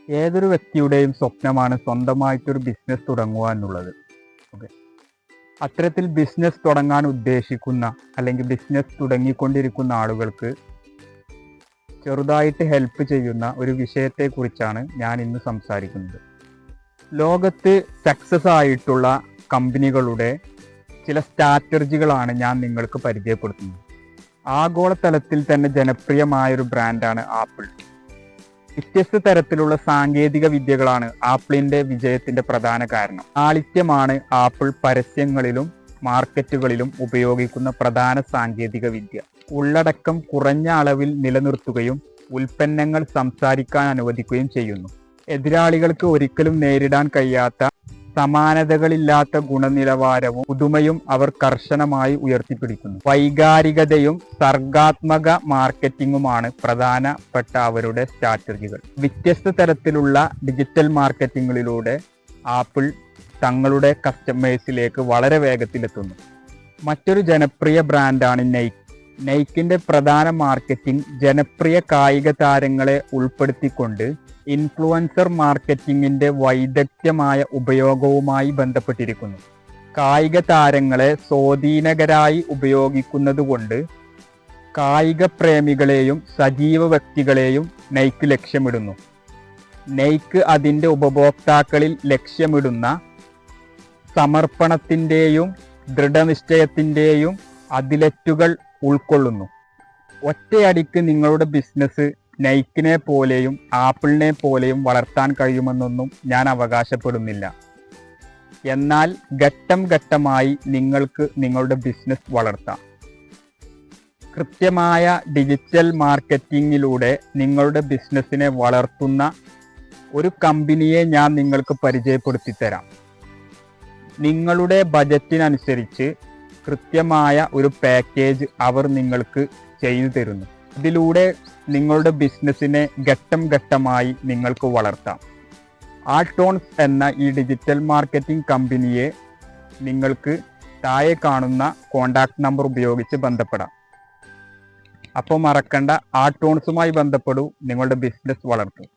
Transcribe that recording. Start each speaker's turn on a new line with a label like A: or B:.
A: ഏതൊരു വ്യക്തിയുടെയും സ്വപ്നമാണ് സ്വന്തമായിട്ടൊരു ബിസിനസ് തുടങ്ങുക എന്നുള്ളത്. ഓക്കെ, അത്തരത്തിൽ ബിസിനസ് തുടങ്ങാൻ ഉദ്ദേശിക്കുന്ന അല്ലെങ്കിൽ ബിസിനസ് തുടങ്ങിക്കൊണ്ടിരിക്കുന്ന ആളുകൾക്ക് ചെറുതായിട്ട് ഹെൽപ്പ് ചെയ്യുന്ന ഒരു വിഷയത്തെക്കുറിച്ചാണ് ഞാൻ ഇന്ന് സംസാരിക്കുന്നത്. ലോകത്ത് സക്സസ് ആയിട്ടുള്ള കമ്പനികളുടെ ചില സ്ട്രാറ്റജികളാണ് ഞാൻ നിങ്ങൾക്ക് പരിചയപ്പെടുത്തുന്നത്. ആഗോളതലത്തിൽ തന്നെ ജനപ്രിയമായൊരു ബ്രാൻഡാണ് ആപ്പിൾ. വ്യത്യസ്ത തരത്തിലുള്ള സാങ്കേതിക വിദ്യകളാണ് ആപ്പിളിന്റെ വിജയത്തിന്റെ പ്രധാന കാരണം. ലാളിത്യമാണ് ആപ്പിൾ പരസ്യങ്ങളിലും മാർക്കറ്റുകളിലും ഉപയോഗിക്കുന്ന പ്രധാന സാങ്കേതിക വിദ്യ. ഉള്ളടക്കം കുറഞ്ഞ അളവിൽ നിലനിർത്തുകയും ഉൽപ്പന്നങ്ങൾ സംസാരിക്കാൻ അനുവദിക്കുകയും ചെയ്യുന്നു. എതിരാളികൾക്ക് ഒരിക്കലും നേരിടാൻ കഴിയാത്ത സമാനതകളില്ലാത്ത ഗുണനിലവാരവും പുതുമയും അവർ കർശനമായി ഉയർത്തിപ്പിടിക്കുന്നു. വൈകാരികതയും സർഗാത്മക മാർക്കറ്റിംഗുമാണ് പ്രധാനപ്പെട്ട അവരുടെ സ്ട്രാറ്റജികൾ. വ്യത്യസ്ത തരത്തിലുള്ള ഡിജിറ്റൽ മാർക്കറ്റിംഗുകളിലൂടെ ആപ്പിൾ തങ്ങളുടെ കസ്റ്റമേഴ്സിലേക്ക് വളരെ വേഗത്തിലെത്തുന്നു. മറ്റൊരു ജനപ്രിയ ബ്രാൻഡാണ് നൈക്ക്. നൈക്കിന്റെ പ്രധാന മാർക്കറ്റിംഗ് ജനപ്രിയ കായിക താരങ്ങളെ ഉൾപ്പെടുത്തിക്കൊണ്ട് ഇൻഫ്ലുവൻസർ മാർക്കറ്റിംഗിന്റെ വൈദഗ്ധ്യമായ ഉപയോഗവുമായി ബന്ധപ്പെട്ടിരിക്കുന്നു. കായിക താരങ്ങളെ സ്വാധീനകരായി ഉപയോഗിക്കുന്നതുകൊണ്ട് കായിക പ്രേമികളെയും സജീവ വ്യക്തികളെയും നൈക്ക് ലക്ഷ്യമിടുന്നു. നൈക്ക് അതിൻ്റെ ഉപഭോക്താക്കളിൽ ലക്ഷ്യമിടുന്ന സമർപ്പണത്തിൻ്റെയും ദൃഢനിശ്ചയത്തിൻ്റെയും അതിലറ്റുകൾ ഉൾക്കൊള്ളുന്നു. ഒറ്റയടിക്ക് നിങ്ങളുടെ ബിസിനസ് നൈക്കിനെ പോലെയും ആപ്പിളിനെ പോലെയും വളർത്താൻ കഴിയുമെന്നൊന്നും ഞാൻ അവകാശപ്പെടുന്നില്ല. എന്നാൽ ഘട്ടം ഘട്ടമായി നിങ്ങൾക്ക് നിങ്ങളുടെ ബിസിനസ് വളർത്താം. കൃത്യമായ ഡിജിറ്റൽ മാർക്കറ്റിംഗിലൂടെ നിങ്ങളുടെ ബിസിനസ്സിനെ വളർത്തുന്ന ഒരു കമ്പനിയെ ഞാൻ നിങ്ങൾക്ക് പരിചയപ്പെടുത്തി തരാം. നിങ്ങളുടെ ബജറ്റിനനുസരിച്ച് കൃത്യമായ ഒരു പാക്കേജ് അവർ നിങ്ങൾക്ക് ചെയ്തു തരുന്നു. ഇതിലൂടെ നിങ്ങളുടെ ബിസിനസ്സിനെ ഘട്ടം ഘട്ടമായി നിങ്ങൾക്ക് വളർത്താം. ആൾട്ടോൺസ് എന്ന ഈ ഡിജിറ്റൽ മാർക്കറ്റിംഗ് കമ്പനിയെ നിങ്ങൾക്ക് താഴെ കാണുന്ന കോൺടാക്ട് നമ്പർ ഉപയോഗിച്ച് ബന്ധപ്പെടാം. അപ്പോൾ മറക്കണ്ട, ആൾട്ടോൺസുമായി ബന്ധപ്പെടൂ, നിങ്ങളുടെ ബിസിനസ് വളർത്തും.